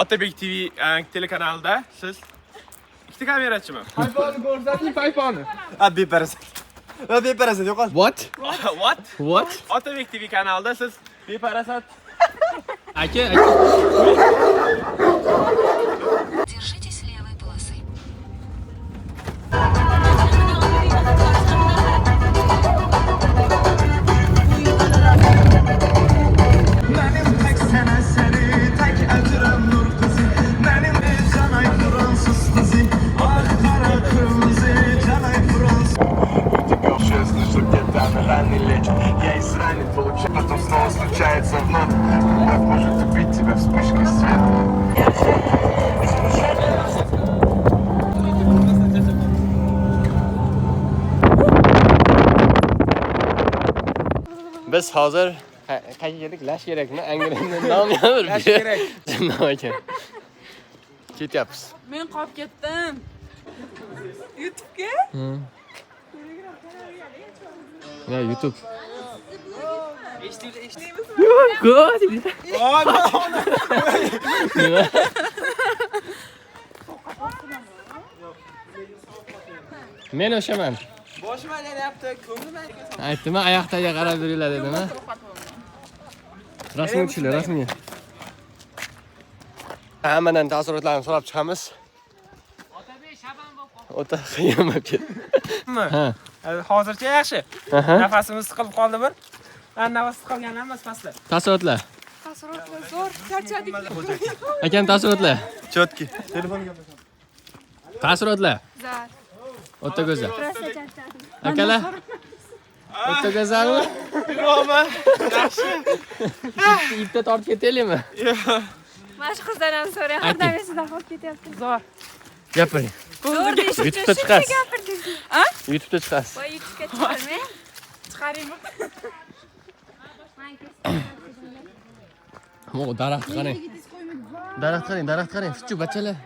Otabek TV telekanalida siz ikkita kamerachimi? Payponi ko'rsating, payponi. Beparasat. Beparasat yo'qol. What? What? What? Otabek TV kanalida siz beparasat. Aka. Держитесь левой полосы. Я изранен, получаю, потом снова случается вновь. Как может убить тебя вспышкой света? Biz hozir qayerga keldik? Lash kerakmi? Angrendan nomi bir. Lash kerak. Nima ekan? Ketyapmiz. Men qolib ketdim. YouTube'ga? Ya YouTube. Men o'shaman. Boshim aylanayapti, ko'nglim aylanayapti. Aytdimi, oyoqdagi qarab yuringlar dedimi? Rasmga tushinglar, rasmga. Hammadan taassurotlarni so'rab chiqamiz. O'ta qiyin bo'lib ketdi. Ha. Hozircha yaxshi. Aha. Nafasimiz siqilib qoldi bir. Nafas siqilgan emas pastda. Taassurotlar. Taassurotlar zo'r, charchadik. Akam taassurotlar. Chotki. Telefonga gapasan. Taassurotlar. Zar. O'ta go'zal. Akalar. O'ta go'zalmi? Yo'qmi? Ipda tortib ketaylikmi? Mana shu qizdan ham so'rang, hammasidan qolib ketyapti. Zo'r. Gapiring. Zo'r deyishib YouTube'da chiqasiz. gapirdingiz. YouTube'da chiqasiz. Voy, YouTube'ga chiqarmang. Chiqaring. O daraxt qarang. Daraxt qarang. Fichu bachalar.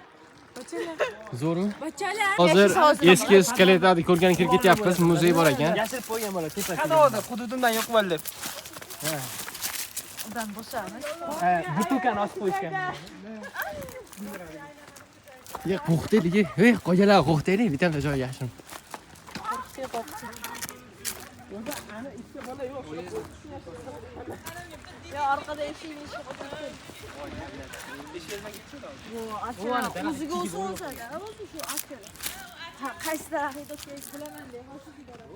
Zo'rmi? Bachalar. Hozir eski skeletlarni ko'rgani kirib ketyapmiz. Muzey bor ekan. Yashirib qo'ygan bola tepasida. Qanday hududimdan yo'q bo'ldi deb. Udan bo'shamiz. Butukani osib qo'yishgan. Ya qo'rqdik. Hey, qo'yalar qo'rqdik. Bitta joy yashirin. Ya arkada eşeğin işi kapatın. Bu açana uzuga olsa da ama şu açana. Ha qaysi daraxtda o'tkazish bilaman de. Ho'sh shu daraxt.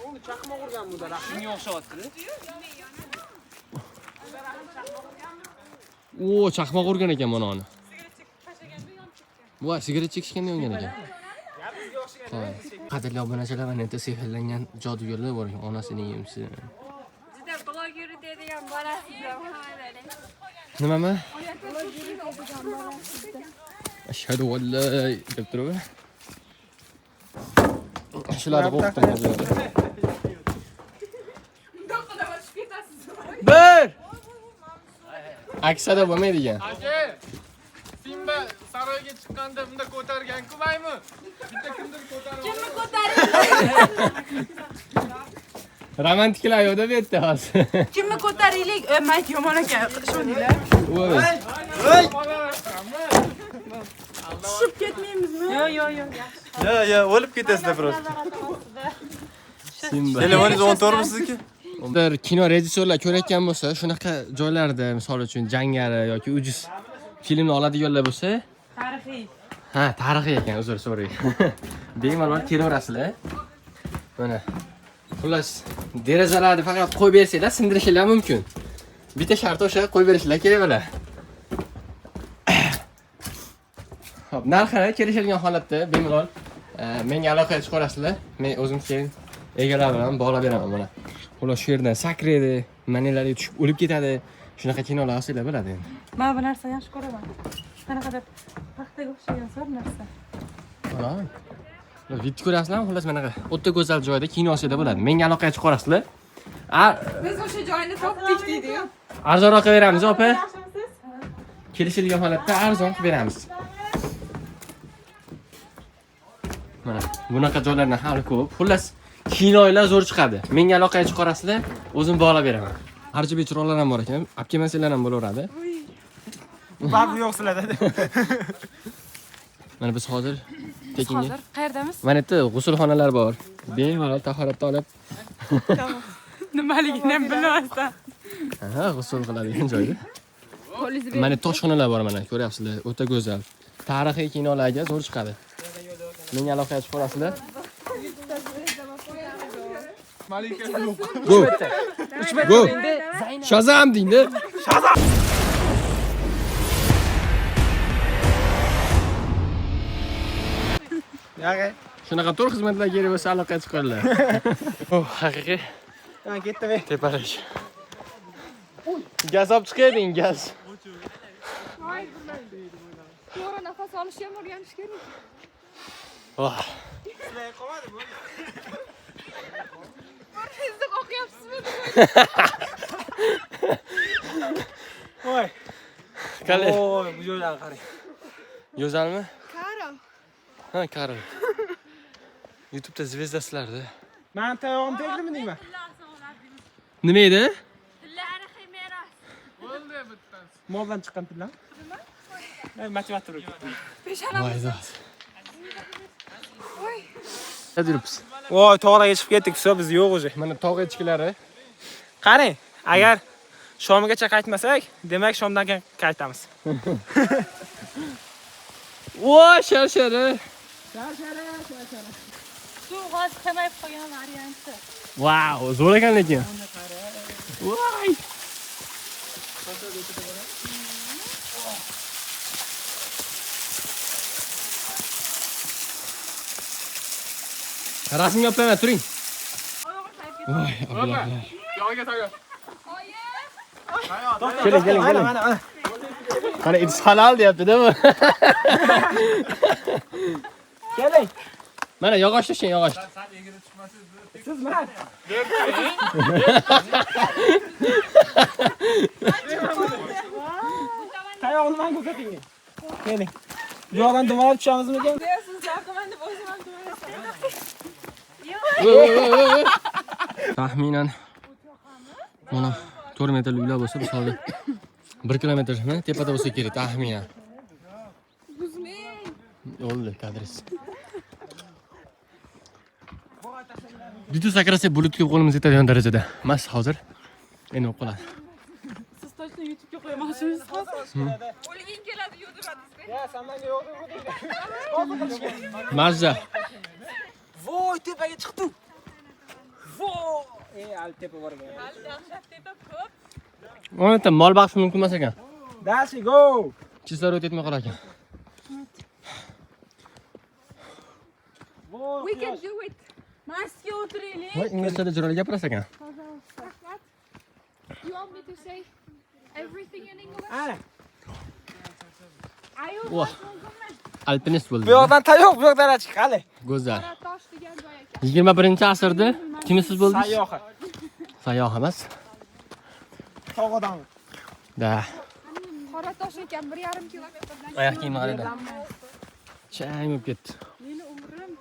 Uni chaqmoq urgan bu daraxt. Shunga o'xshayapti. O, chaqmoq urgan ekan mana uni. Voy, sigaret chekishganda yongan ekan. Qadrli obunachilar, va neta sehrlangan jodugarlar bor ekan. Onasining yemsi. Juda bloger deydigan bolasiz ham. Nimami? Bloger deydigan bolasiz. Ashhadu an la deb turib. Shularni qo'rqdim hozir. Bir. Aksada bo'lmaydi ekan. Aka, Simba saroyga chiqqanda bunda ko'targan-ku maymun. Bitta kimdir ko'tarib. Kimni ko'taring? Romantiklar yo'da bu yerda hozir. Kimni ko'taraylik? Mayt yomon ekan, shu deylar. Voy. Tushib ketmaymizmi? Yo'q. Ya, o'lib ketasizlar biroz. Simba. Telefoningiz 14 mi sizniki? Bir kino rejissyorlar ko'rayotgan bo'lsa, shunaqa joylarda, misol uchun jangari yoki ujiz filmni oladiganlar bo'lsa, Tarixiy. ha, tarixiy ekan, uzr so'rang. Bemalol kelaverasizlar. Mana. Xullas, derazalarni faqat qo'yib bersanglar, sindirishinglar mumkin. Bitta shart o'sha qo'yib berishinglar kerak bo'lar. Xo'p, narxini kelishilgan holatda bemalol menga aloqaga chiqarasizlar. Men o'zim keyin egalar bilan bog'lab beraman mana. Xullas, shu yerdan sakraydi, manilarga tushib o'lib ketadi. Shunaqa kinolar olsanglar bo'ladi endi. Men bu narsani yaxshi ko'raman. Qanaqadir paxtaga o'xshagan zo'r narsa. Mana. Video ko'rasizlarmi? Xullas, mana o'ta go'zal joyda kino olsanglar bo'ladi. Menga aloqaga chiqarasizlar. Biz o'sha joyni topdik deydi-yu. Arzonroq qilib beramiz, opa. Kelishilgan holatda arzon qilib beramiz. Mana bunaqa joylardan hali ko'p. Xullas, kinolar zo'r chiqadi. Menga aloqaga chiqarasizlar, o'zim bog'lab beraman. RGB chiroqlar ham bor ekan. Olib kelmasanglar ham bo'laveradi. Baribir yo'q sizlarda. Mana biz hozir tekinga. Hozir qayerdamiz? Mana bu yerda g'usulxonalar bor. Bemalol tahoratni olib, Nimaligini ham bilmasdan. g'usul qiladigan joyda. Mana toshxonalar bor mana, ko'ryapsizlar. O'ta go'zal. Tarixiy kinolarga zo'r chiqadi. Menga aloqaga chiqib qolasizlar. Malika yo'q. Go. Go. Shazam deydi. Ya'ni, Shunaqa tur xizmatlar kerak bo'lsa aloqaga chiqinglar. Oh, haqiqiy ha ketdim. tepalash. Gaz olib chiqayding, gaz. To'g'ri nafas olishni ham o'rganish kerak. Oh. Sizni qo'yapsizmi? Voy. Qale. Voy, bu joydan qarang. Go'zalmi? Karo. Ha, Karol. YouTube'da zvezdasilarda. Men tayog'im tegdimi deyman? Nima edi? Bo'ldi bittasi. Moldan chiqqan pullar. Motivator. Voy zot. Hadi yuribsiz. Voy, tog'larga chiqib ketdik, все, biz yo'q o'zi. Mana tog' echkilari. Qarang, agar shomgacha qaytmasak, demak shomdan keyin qaytamiz. Voy, sharshara. Suv g'oz qamayib qolgan varianti. Wow, zo'r ekan lekin. Voy. Rasmga olib turing. Voy, Abdullah. Yog'iga tayyor. Keling. Mana. Qani it's halal deyapti-da bu. Keling. Mana yog'och tashlang, yog'och. Siz man. Tayog'ni menga ko'rsating. Keling. Bu yoqdan dumalab tushamizmikan? Siz yoqaman deb o'zim ham Taxminan mana 4 metrlik uylar bo'lsa, biz hozir 1 kilometrni tepada bo'lsa kerak, taxminan. O'ldi kadris. Bitta sakrasa bulutga qo'limiz yetadigan darajada. Mas hozir endi o'qib qoladi. Siz to'g'ri YouTube'ga qo'ymoqchimisiz hozir? O'liging keladi yudiradingiz. Ya, sen menga yo'q deb Mazza. Voy, tepaga chiqdim. Voy, al tepa bor ekan. Dahshat tepa ko'p. O'nta mol baxsh mumkin emas ekan. Dashi go. Kislorod yetmay qolar ekan. We can do it. Mastga o'tiraylik. Voy, inglizchada chiroyli gapiras ekan. You want me to say everything in English? Ana. Voh. Alpinist bo'ldi. Bu yoqdan tayoq, bu yoqdan chiq, qale. Go'zal. Tosh degan joy ekan. 21-asrda kimsiz bo'ldingiz? Sayyoha. Sayyoh emas. Tog' odami. Da. Qora tosh ekan 1,5 kilometrdan. Oyoq kiyimni qaraydi. Chang bo'lib ketdi. Meni umrim.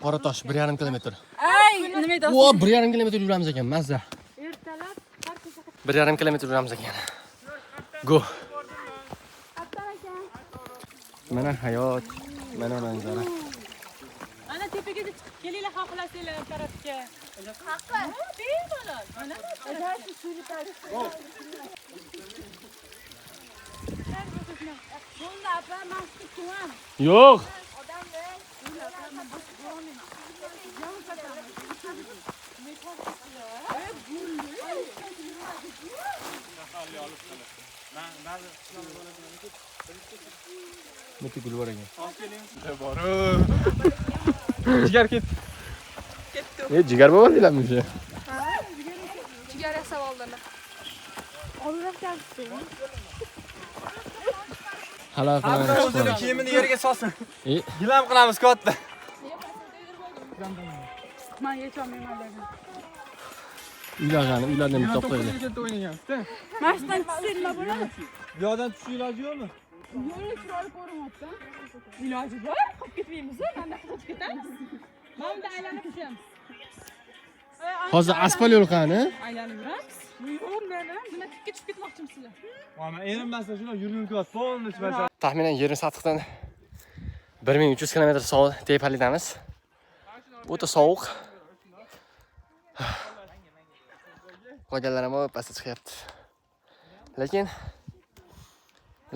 Qora tosh 1,5 kilometr. Ay, nima edi? Vo, 1,5 kilometr yuramiz ekan, mazza. Ertalab har kecha 1,5 kilometr yuramiz ekan. Go. Mana hayot, mana manzara. Ana tepaga chiqib kelinglar, xohlasanglar tarafga. Haqqi. Bemalol. Mana ajayib suvli tarif. Bunda apa masjid tuan. Yo'q. Meti gul bor ekan. Jigar ketdi. Jigar bo'lardilarmi o'sha? Jigar yasab oldilar. Olib keldi. Halol O'zini qilamiz. kiyimini yerga solsin. E, Gilam qilamiz katta. Men yecholmayman dedim. uylardan bir toplaydi. Ketib o'ynayapti. Mashdan tushsa nima bo'ladi? Bu yoqdan tushish iloji yo'qmi? Yo'lni chiroyli ko'ryapti. Iloji bor, qolib ketmaymiz, manda qilib ketamiz. Manda aylanib tushamiz. Hozir asfalt yo'l qani? Aylanib yuramiz. Yo'llarni nima tikka tushib ketmoqchimisizlar? Mana erinmasdan shuna yurgin qilyapti. Polni chiqmasa. Taxminan yerim sathiqdan 1300 km/soat tepalikdamiz. O'ta sovuq. Qolganlar ham pastga chiqyapti. Lekin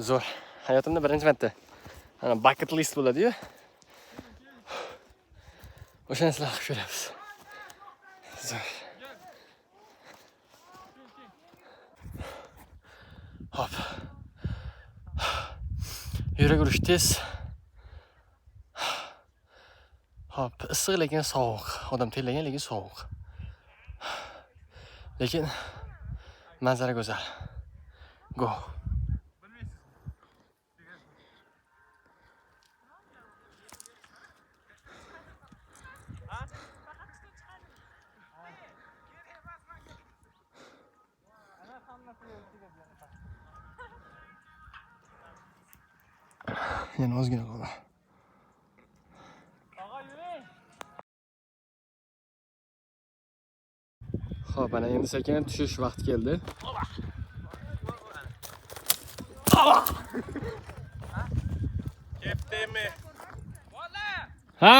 zo'r. Hayotimda birinchi marta ana bucket list bo'ladi-yu. O'sha narsalarni qilib ko'ramiz. Zo'r. Hop. Yurak urish tez. Hop, issiq lekin sovuq. Odam terlagan lekin sovuq. Lekin manzara go'zal. Go. Yana ozgina qoldi. Xo'p, ana endi sekin tushish vaqti keldi. Keptemi. Ha?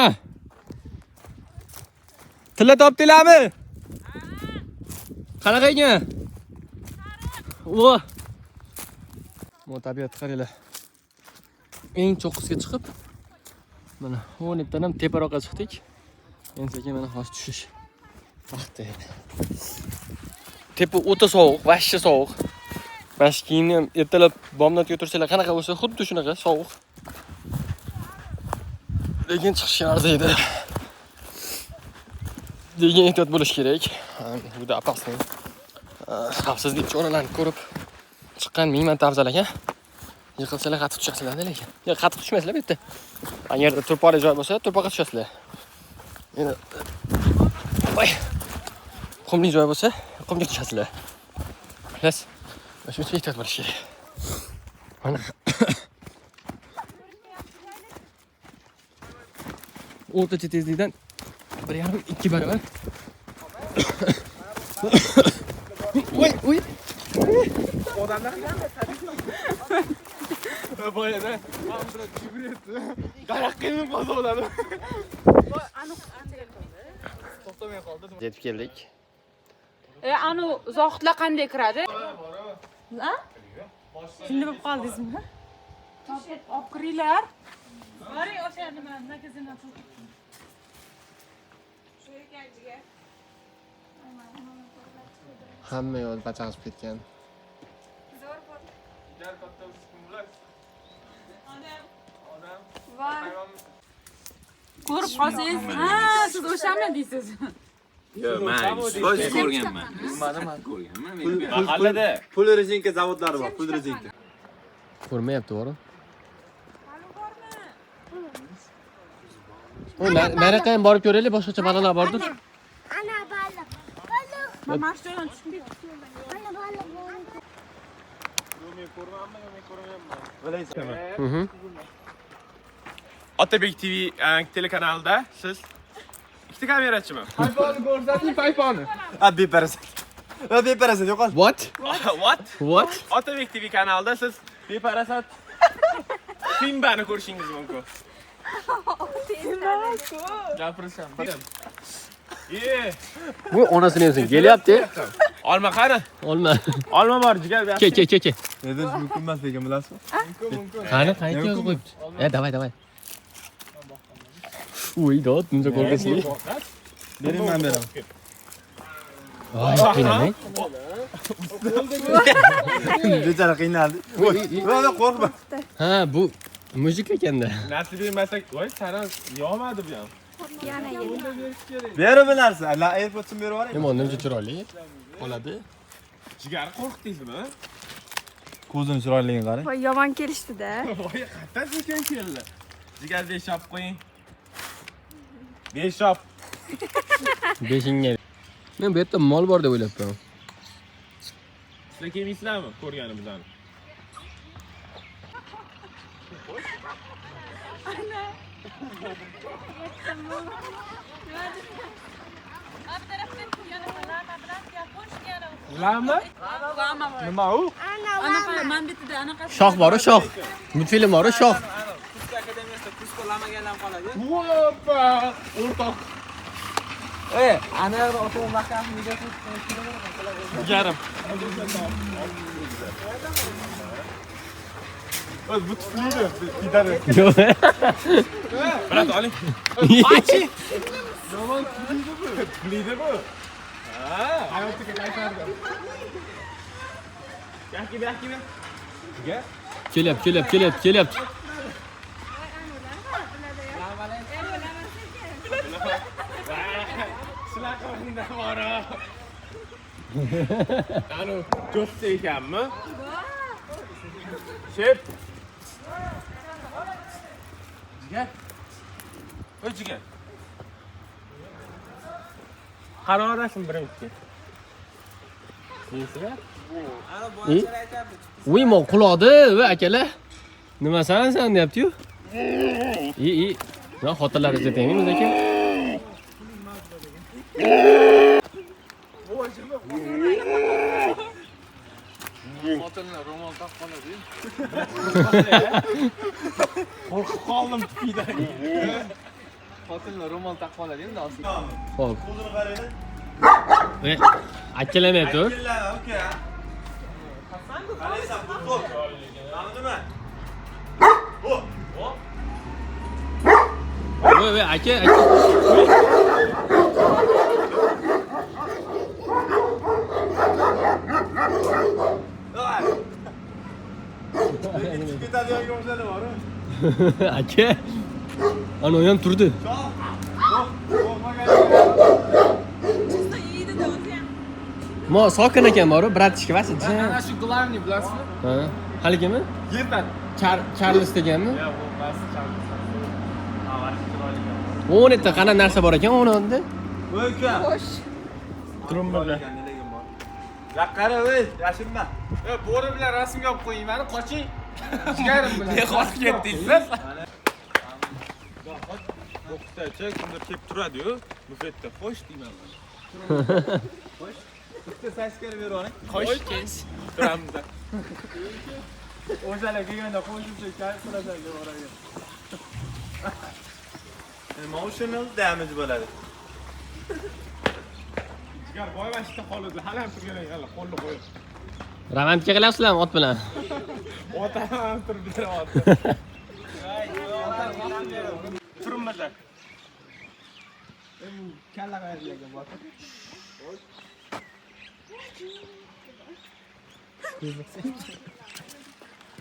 Tilla topdinglarmi? Qanaqa ekan? O. Mo tabiat qaranglar. Eng cho'qqisiga chiqib, mana 10 ham teparoqqa chiqdik. Endi sekin mana hozir tushish vaqti. Tepa o'ta sovuq, vashcha sovuq. Mashkini ham ertalab bomdodga tursanglar qanaqa bo'lsa, xuddi shunaqa sovuq. Lekin chiqishga arziydi. Lekin ehtiyot bo'lish kerak. Juda opasniy. Xavfsizlik choralarini ko'rib chiqqan ming marta afzal ekan. Yiqilsalar qattiq tushasizlar lekin. Yo'q, qattiq tushmaysizlar bu yerda. Agarda turpoqli joy bo'lsa, turpoqqa tushasizlar. Endi voy. Qumli joy bo'lsa, qumga tushasizlar. Xullas, shuncha ehtiyot bo'lish kerak. Mana o'rtacha tezlikdan 1,5-2 barobar. Voy. Boyada hamdira yuguribdi. Qaraq qilib qoldi odam. To'xtamay qoldi. Yetib keldik. Anu zohidlar qanday kiradi? Ha? Shunday bo'lib qoldingizmi? Topib olib kiringlar. Boring o'sha nima magazindan sotib. Shu ekanchiga. Hamma yo'l bachaqib ketgan. Jar katta uskunlar. Odam. Ko'rib qolsangiz, ha, siz o'shami deysiz? Yo'q, men o'z ko'rganman. Men ko'rganman. Mahallada pul rezinka zavodlari bor, pul rezinka. Ko'rmayapti, to'g'ri? Mana qayerga borib ko'raylik, boshqacha balalar bordir. Ana baliq. Mana shu joydan tushib ketdi. Ana baliq. Men ko'rganman, men ko'rmayapman. Mhm. Otabek TV telekanalida siz ikkita kamerachiman. Payponni ko'rsating, payponni. Beparasat yo'qol. What? What? Otabek TV kanalida siz beparasat Simbani ko'rishingiz mumkin. Gapirisham. Bu onasini o'zing kelyapti. Olma qani? Olma bor, jigar bu. Ke. Neden mumkin emas degan bilasizmi? Qani, qayerga yozib qo'yibdi? Davay. Uy, dod, buncha ko'rgasizlik. Bering, men beraman. Voy, qiynamang. Bechara qiynaldi. Voy, qo'rqma. Ha, bu mujik ekanda. Nasib emasak, voy, sana yo'madi bu ham. Berib narsa. La AirPods'ni berib yuboring. Yomon, nimcha chiroyli. Bo'ladi. Jigar qo'rqdingizmi? Ko'zini chiroyligini qarang. Voy, yomon kelishdi-da. Voy, qayerdan sekin keldi. Jigar 5 shop qo'ying. 5 shop. 5ingga. Men bu yerda mol bor deb o'ylabman. Sizlar kelmaysizlarmi ko'rganimizdan? Abi tarafta yana lama bilan gap qo'shgan. Lama? Lama bor. Nima u? Anaqa men bitida anaqa. Shoh bor-u, shoh. Multfilm bor-u, shoh. Kuska akademiyasida Kusko lamagandan qoladi. Voppa! O'rtoq. Ana yerda o'tirib vaqtni videosi Yarim. O'z bu tufliydi. Pidari. Brat oling. Yomon tufliydi bu. Ha, hayotiga qaytardi. Yakki. Kelyapti. Anu, jo'xta ekanmi? Shep. O'chiga. Qarorashin birinchi. Nesiga? Ana boyachilar aytadi. Voy, mo quloqdi va akalar. Nima san deyapti-yu? Mana xotinlar izlataymiz aka. Xotinlar ro'mol taqoladi. Qo'rqib qoldim pidan. Xotinlar ro'mol taqoladi endi aslida. Xo'p. Ko'zini qaraydi. Akalamayapti-ku. Kellar, okey. Alaysa, qo'rq. Ta'minmi? Voy, aka. Ketadigan yo'llar bor. Aka. Ana u ham turdi. Mo sokin ekan bor-u, bratishka vasi. Ana shu glavniy bilasizmi? Ha, haligimi? Yerdan. Charles deganmi? Ya, bu bas Charles. Ha, vaqti chiroyli. 10 ta qana narsa bor ekan, uni onda. O'ka. Turumda. Yaqara o'y, yashinma. Bo'ri bilan rasmga olib qo'yingmani, qoching. Jigarim bilan. Ne qochib ketdingiz? O'qitachi kimdir kelib turadi-yu, bufetda xo'sh deyman. Bitta saskar beravering. Xo'sh, turamiz. O'shalar kelganda qo'shimcha kalkulatorga boraver. Emotional damage bo'ladi. Jigar boyvashda qoladi. Hali ham turgan ekan, qo'lni qo'yib. Romantika qilyapsizlarmi ot bilan? Ota ham turib beryapti. Turumda. Kalla qayerlarga bor.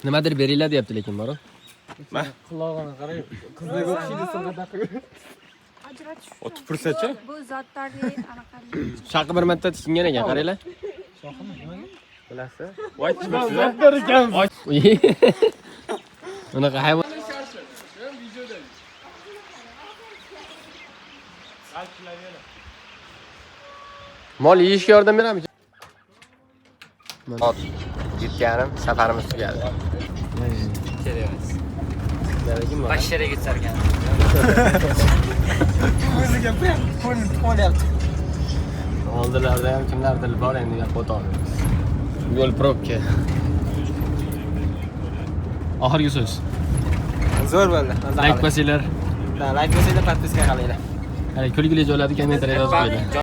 Nimadir beringlar deyapti lekin bor-u. Qulog'ini qarang. Qizdek o'xshaydi sadaqa. O'tib tursa-chi? Bu zotlarni anaqa. Shaqi bir marta tushungan ekan, qaranglar. Bilasiz? Voy, zotlar ekan. Unaqa hayvon. Mol yeyishga yordam beramiz. Ot yetganim, safarimiz tugadi. Kelyapmiz. Bashara ketarkan. O'ziga qo'l qo'lyapti. Oldilarda ham kimlardir bor endi gap o'tamiz. Yo'l probka. Oxirgi so'z. Zo'r bo'ldi. Like bosinglar. Like bosinglar, podpiska qilinglar. Kulgili joylarni kommentariyga yozib qo'yinglar.